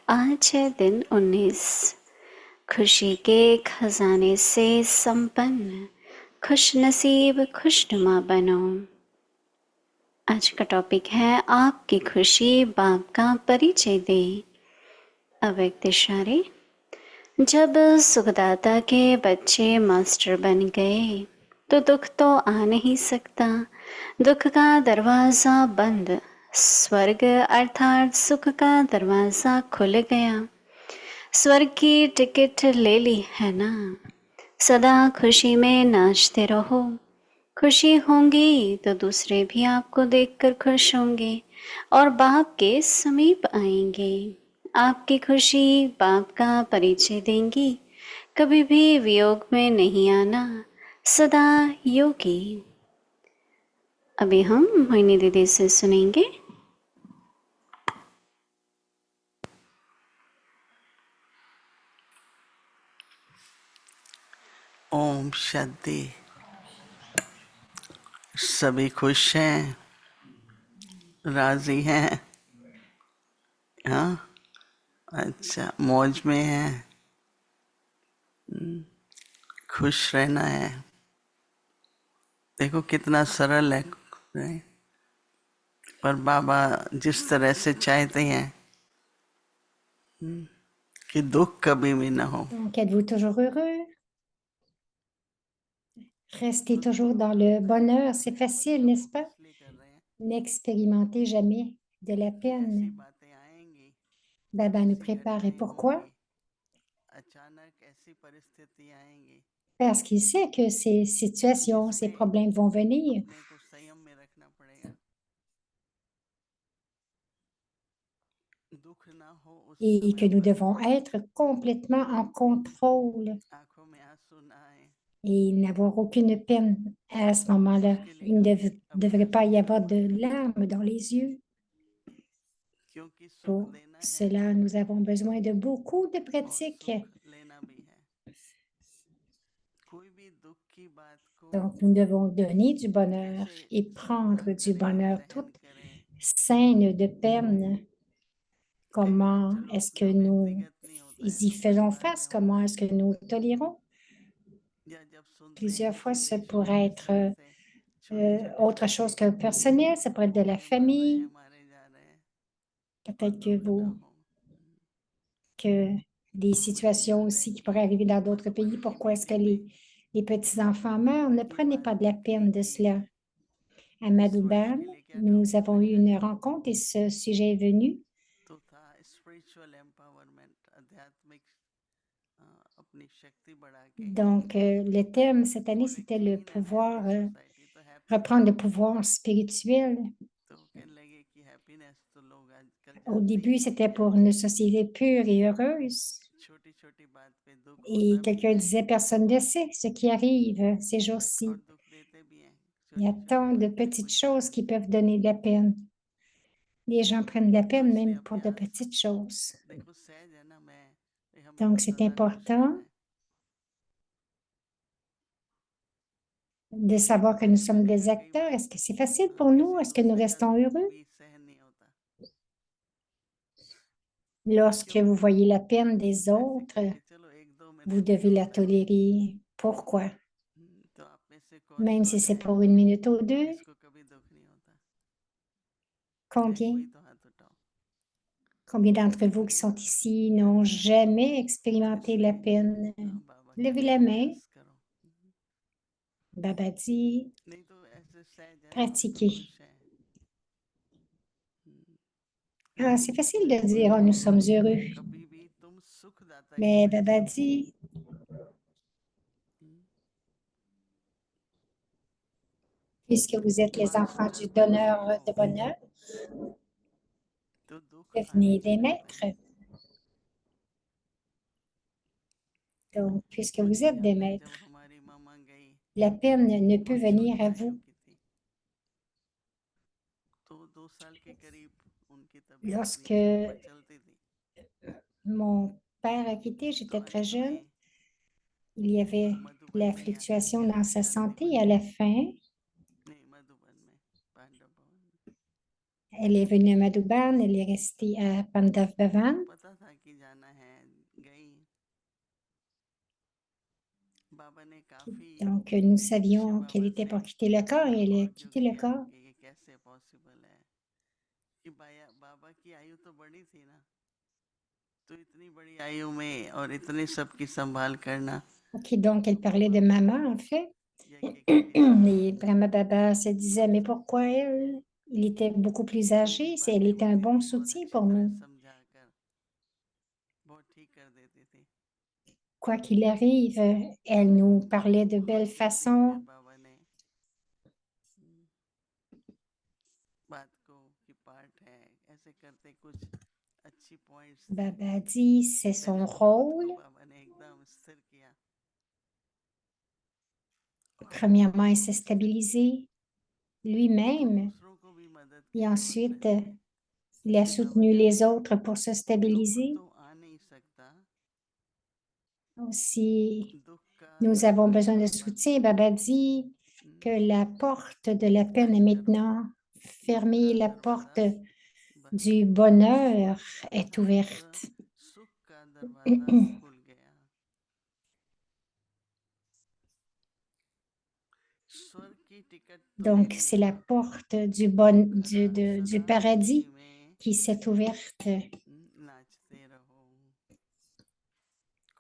आज है दिन 19। खुशी के खजाने से संपन्न खुश नसीब खुशनुमा बनो। आज का टॉपिक है आपकी खुशी बाप का परिचय दे। अव्यक्त इशारे। जब सुखदाता के बच्चे मास्टर बन गए तो दुख तो आ नहीं सकता। दुख का दरवाजा बंद, स्वर्ग अर्थात सुख का दरवाजा खुल गया। स्वर्ग की टिकट ले ली है ना। सदा खुशी में नाचते रहो। खुशी होंगी तो दूसरे भी आपको देखकर खुश होंगे और बाप के समीप आएंगे। आपकी खुशी बाप का परिचय देंगी। कभी भी वियोग में नहीं आना, सदा योगी। अभी हम मोहिनी दीदी से सुनेंगे। ओम शांति। सभी खुश हैं, राजी हैं। हाँ, अच्छा, मौज में हैं। खुश रहना है। देखो कितना सरल है, नहीं? पर बाबा जिस तरह से चाहते हैं कि दुख कभी भी ना हो। Donc, êtes-vous toujours heureux? Restez toujours dans le bonheur. C'est facile, n'est-ce pas? N'expérimentez jamais de la peine. Baba nous prépare. Et pourquoi? Parce qu'il sait que ces situations, ces problèmes vont venir. Et que nous devons être complètement en contrôle et n'avoir aucune peine à ce moment-là. Il ne devrait pas y avoir de larmes dans les yeux. Pour cela, nous avons besoin de beaucoup de pratique. Donc, nous devons donner du bonheur et prendre du bonheur, toute scène de peine. Comment est-ce que nous y faisons face? Comment est-ce que nous tolérons? Plusieurs fois, ça pourrait être autre chose que personnel, ça pourrait être de la famille. Peut-être que des situations aussi qui pourraient arriver dans d'autres pays. Pourquoi est-ce que les petits-enfants meurent? Ne prenez pas de la peine de cela. À Madhuban, nous avons eu une rencontre et ce sujet est venu. Donc, le thème cette année, c'était le pouvoir, reprendre le pouvoir spirituel. Au début, c'était pour une société pure et heureuse. Et quelqu'un disait, personne ne sait ce qui arrive ces jours-ci. Il y a tant de petites choses qui peuvent donner de la peine. Les gens prennent de la peine même pour de petites choses. Donc, c'est important de savoir que nous sommes des acteurs. Est-ce que c'est facile pour nous? Est-ce que nous restons heureux? Lorsque vous voyez la peine des autres, vous devez la tolérer. Pourquoi? Même si c'est pour 1 minute ou 2. Combien? Combien d'entre vous qui sont ici n'ont jamais expérimenté la peine? Levez la main. Baba dit, pratiquez. Ah, c'est facile de dire, oh, nous sommes heureux. Mais Baba dit, puisque vous êtes les enfants du donneur de bonheur, devenez des maîtres. Donc, puisque vous êtes des maîtres, la peine ne peut venir à vous. Lorsque mon père a quitté, j'étais très jeune. Il y avait la fluctuation dans sa santé et à la fin, Elle est venue à Madhuban, elle est restée à Pandav Bhavan. पता था कि जाना है, गई। बाबा ने काफी Donc, nous savions Shiv qu'elle बाबा était से pour quitter le corps et elle a argue quitté le किया corps. कि ये कैसे पॉसिबल है कि बाबा की आयु तो बड़ी थी ना, तो इतनी बड़ी आयु में और इतने सबकी संभाल करना। Ok, donc elle parlait de maman, en fait. या कि किसी Et Brahma Baba se disait, mais pourquoi elle? Il était beaucoup plus âgé, elle était un bon soutien pour nous. समझाकर बहुत ठीक कर देती थी। Quoi qu'il arrive, elle nous parlait de belle और एक façon. देखकर बाबा ने बात को कि पार्ट है, ऐसे करते कुछ अच्छी पॉइंट्स थे। Baba dit, c'est son पहले तो खुद rôle. को बाबा ने एकदम स्थिर किया। Premièrement, il s'est stabilisé lui-même दूसरों को भी मदद की et जरूरत ensuite, रहती है। il a soutenu les autres pour se दुख stabiliser. तो आ नहीं सकता, Si दुख का nous avons besoin de दरवाजा soutien, बंद Baba dit que la porte de la peine est maintenant fermée, la porte du bonheur est ouverte. सुख का दरवाजा खुल गया। स्वर्ग की टिकट तो ले Donc, c'est la लिया, porte du, du सदा paradis खुशी में qui s'est ouverte. नाचते रहो।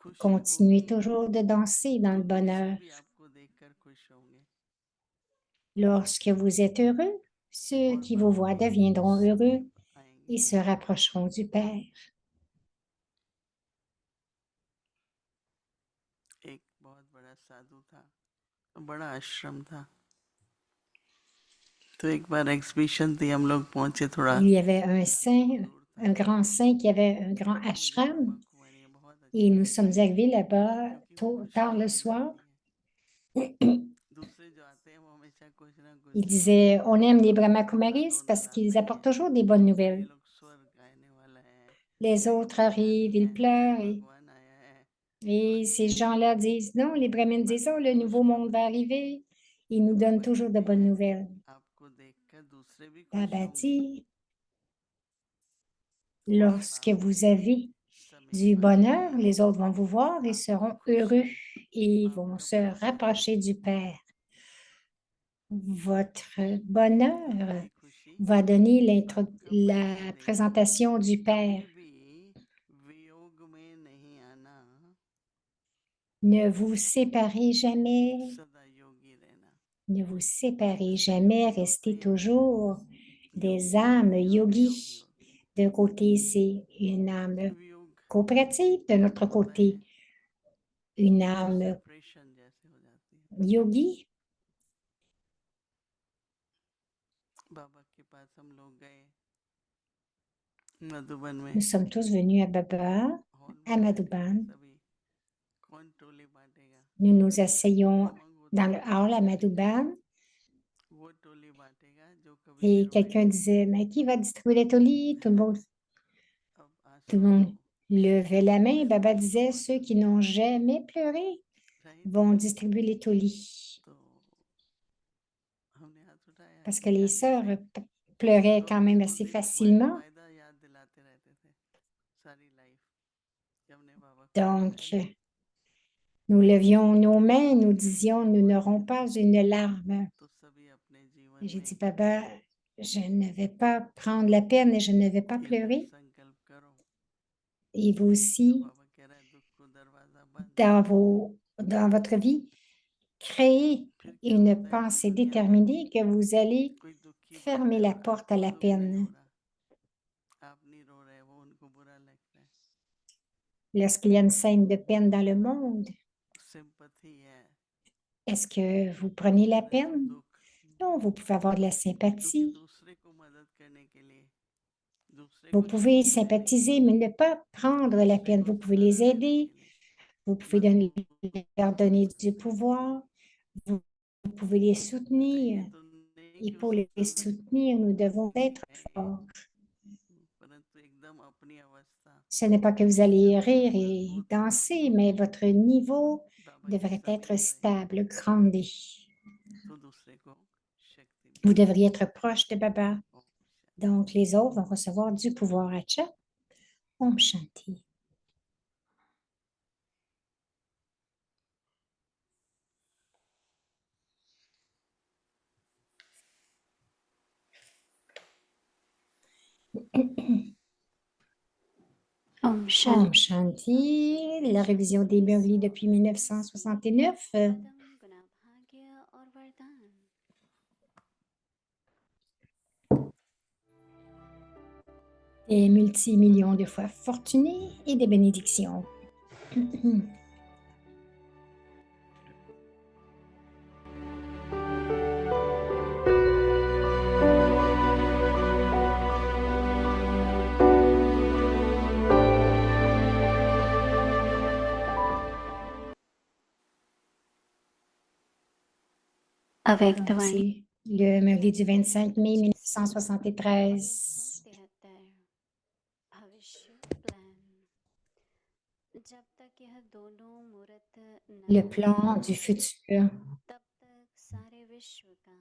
खुशी Continuez होगी toujours de danser dans तो le दूसरे bonheur. भी आपको देखकर खुश होंगे Lorsque vous êtes heureux, ceux और qui vous बाबा voient के deviendront heureux समीप et आएंगे। se rapprocheront du Père. एक बहुत बड़ा साधु था, बड़ा आश्रम था, तो एक बार एग्जीबिशन थी, हम लोग पहुंचे थोड़ा Il y avait un saint, दूर था। un grand saint qui avait un grand मुझे ashram ब्रह्मा कुमारी बहुत et अच्छी nous लगी sommes arrivés là-bas क्योंकि वो खुशी tard le फैलाती soir. है। दूसरे जो आते हैं वो हमेशा कुछ ना कुछ Il disait, on aime les Brahma बुरा Kumaris दोनों parce लाते qu'ils ही apportent हैं। toujours des bonnes ये nouvelles. लोग स्वर्ग आने वाला है, Les ये autres वैज्ञानिक arrivent, ils हैं, ये pleurent भगवान आया है, et ces gens-là disent, non, les Brahmins disent, oh, le nouveau monde va arriver. Ils nous donnent बाबा toujours de कहते bonnes हैं nouvelles. आपको देखकर दूसरे भी खुश Baba होंगे dit, और lorsque बाबा vous के avez du समीप bonheur, आएंगे les autres vont vous तो voir et आपकी seront heureux खुशी et vont आपका se प्रसाद rapprocher du Père. Votre bonheur आपकी खुशी va donner आपका la प्रसाद देगी। présentation du Père. कभी भी वियोग में नहीं आना, Ne vous séparez jamais, सदा योगी रहना। ne vous séparez एक से jamais, योगी होते restez हैं, toujours des योगी âmes होते हैं और वियोगी yogis. होते हैं। D'un côté, c'est une âme वियोग coopérative, de l'autre होता côté, है une तो âme सेपरेशन जैसे हो जाती है। yogi. बाबा के पास हम लोग गए मधुबन में, Nous sommes tous venus à Baba, hall à में बैठे थे Madhuban. सभी। कौन टोली बांटेगा, Nous nous asseyons उमंग dans होता le था hall à कि Madhuban वो टोली बांटेगा जो कभी भी et रोए quelqu'un नहीं। disait, mais qui va distribuer les tolis? अब Tout le आंसुओं monde को levait la main. पहले Baba तो disait, ceux qui n'ont jamais pleuré right, vont distribuer les tolis. तो हमने हाथ उठाया Parce que कि les आगे sœurs से। pleuraient तो quand हमने même तो assez वायदा facilement. वायदा याद दिलाते रहते थे सारी लाइफ कि हमने बाबा को Donc, रोया नहीं। nous levions nos कि mains, बाबा nous ने कभी disions, भी nous रोए n'aurons नहीं pas une larme. तो सभी अपने जीवन Et j'ai में dit, Baba, je ne vais pas prendre la peine et je ne vais pas ये दृढ़ pleurer. संकल्प करो। Et vous तो aussi, बाबा कह रहा है दुख को दरवाजा बंद। dans votre vie, créez फिर क्या une होता है कि pensée दुनिया में déterminée que vous allez कोई दुखी fermer बैठा है la और porte à आपको la दुख नहीं हो peine. रहा, आप नहीं रो रहे, वो उनको बुरा लगता है। Lorsqu'il y a une scène de peine dans le monde, sympathy है, est-ce que vous prenez la परंतु peine? दुख, Non, vous pouvez avoir de la क्योंकि sympathie. दूसरे को मदद करने के लिए, दूसरे Vous को pouvez छूने के लिए, sympathiser, mais ne pas prendre la दूसरे peine. को Vous pouvez सहारा les देने aider, के लिए vous pouvez leur मजबूर donner du बनते हैं। pouvoir, vous pouvez les तो soutenir. ये तो नहीं Et कि pour उस les समय soutenir, nous devons être गाएंगे, forts. परंतु एकदम अपनी अवस्था Ce n'est pas que vous उससे allez थोड़ी rire et मजबूत होके danser, mais votre niveau बाबा के devrait être समीप रहे stable, grandé. तो दूसरे को शक्ति Vous मिलेगी। devriez être proche de Baba. ओम Donc, les autres vont recevoir du pouvoir. Acha. Om Shanti. Om Om Shanti. Shanti. La révision des Murlis depuis 1969. पदम गुना भाग्य और वरदान Des multimillions de fois fortunés et des bénédictions. avec Donc, Dwani c'est le Murli du 25 mai 1973. 1973 भविष्य प्लान जब तक यह दोनों मूर्त Le न plan du futur. तब तक सारे विश्व का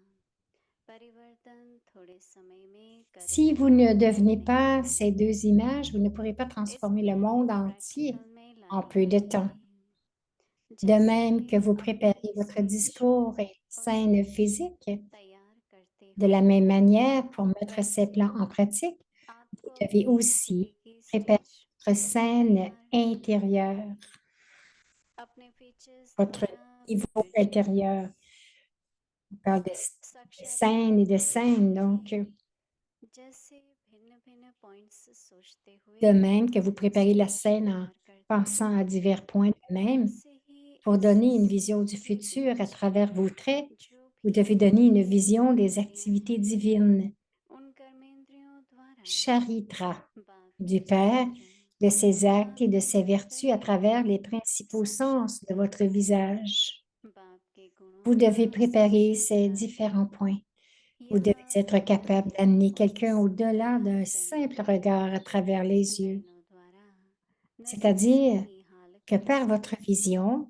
परिवर्तन थोड़े समय में Si करें vous ne devenez pas ces deux images, vous ne pourrez pas transformer le monde entier en peu de temps. De même que vous préparez votre discours et scène physique, de la même manière, pour mettre ces plans en pratique, vous devez aussi préparer votre scène intérieure, votre niveau intérieur. On parle de scène et de scène, donc de même que vous préparez la scène en pensant à divers points de même, pour donner une vision du futur à travers vos traits, vous devez donner une vision des activités divines. Charitra, du Père, de ses actes et de ses vertus à travers les principaux sens de votre visage. Vous devez préparer ces différents points. Vous devez être capable d'amener quelqu'un au-delà d'un simple regard à travers les yeux. C'est-à-dire que par votre vision,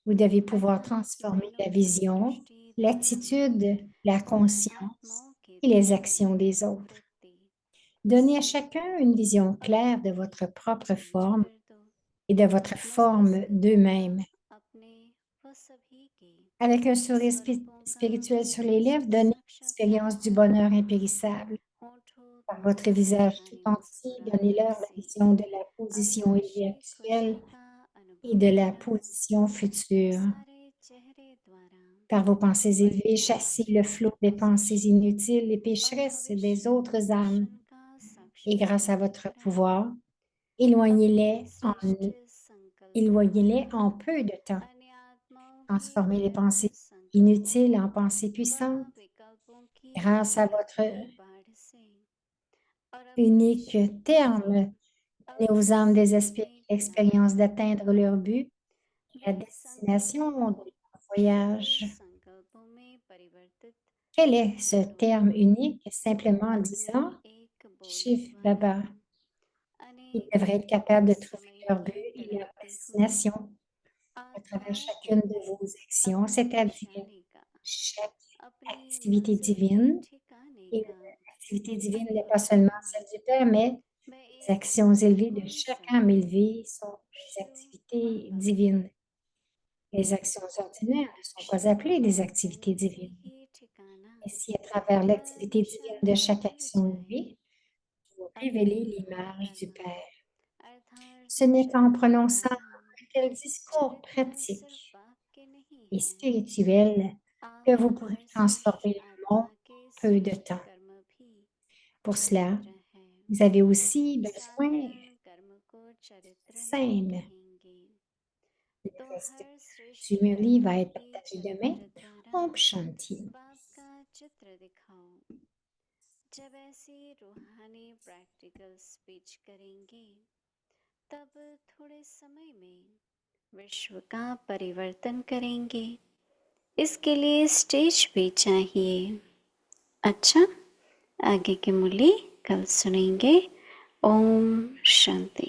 vous devez pouvoir transformer la vision, l'attitude, la conscience et les actions des autres. Donnez à chacun une vision claire de votre propre forme et de votre forme d'eux-mêmes. Avec un sourire spirituel sur les lèvres, donnez l'expérience du bonheur impérissable. Par votre visage tout entier, donnez-leur la vision de la position élevée actuelle et de la position future. Par vos pensées élevées, chassez le flot des pensées inutiles et pécheresses des autres âmes. Et grâce à votre pouvoir, éloignez-les en peu de temps. Transformez les pensées inutiles en pensées puissantes. Grâce à votre unique terme, donnez aux âmes désespérées l'expérience d'atteindre leur but, la destination de leur voyage. Quel est ce terme unique? Simplement en disant Shiv Baba. Ils devraient être capables de trouver leur but et leur destination à travers chacune de vos actions, c'est-à-dire chaque activité divine. Et l'activité divine n'est pas seulement celle du Père, mais les actions élevées de chaque âme élevée sont des activités divines. Les actions ordinaires ne sont pas appelées des activités divines. Et si à travers l'activité divine de chaque action élevée, vous révélez l'image du Père. Ce n'est qu'en prononçant un tel discours pratique et spirituel que vous pourrez transformer le monde en peu de temps. Pour cela, vous avez aussi besoin d'une scène. Le reste du Murli va être partagé demain. Om Shanti. जब ऐसी रूहानी practical speech करेंगे तब थोड़े समय में विश्व का परिवर्तन करेंगे इसके लिए स्टेज भी चाहिए अच्छा आगे की मुरली कल सुनेंगे ओम शांति